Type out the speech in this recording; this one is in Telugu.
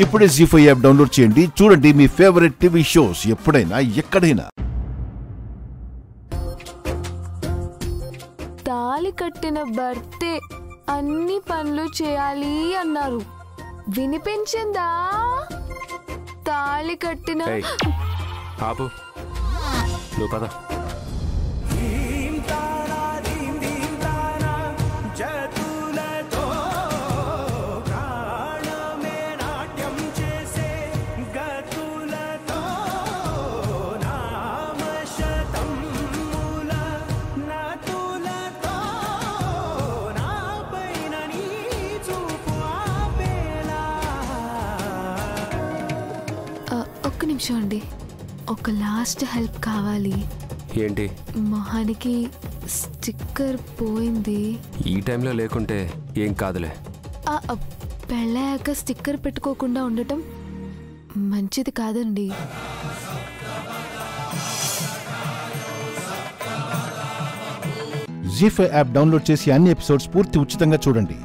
ఇప్పుడే జీ5 యాప్ డౌన్లోడ్ చేయండి. చూడండి మీ ఫేవరెట్ టీవీ షోస్ ఎప్పుడైనా ఎక్కడైనా. తాళి కట్టిన భర్తే అన్ని పనులు చేయాలి అన్నారు. వినిపించిందా? తాళి కట్టిన ఆపు, నువ్వు పద. ఒక్క నిమిషం అండి, ఒక లాస్ట్ హెల్ప్ కావాలి. ఏంటి? మొహానికి స్టిక్కర్ పోయింది. ఈ టైంలో లేకుంటే ఏం కాదులే. పెళ్ళాక స్టిక్కర్ పెట్టుకోకుండా ఉండటం మంచిది కాదండి. జీ5 యాప్ డౌన్లోడ్ చేసి అన్ని ఎపిసోడ్స్ పూర్తి ఉచితంగా చూడండి.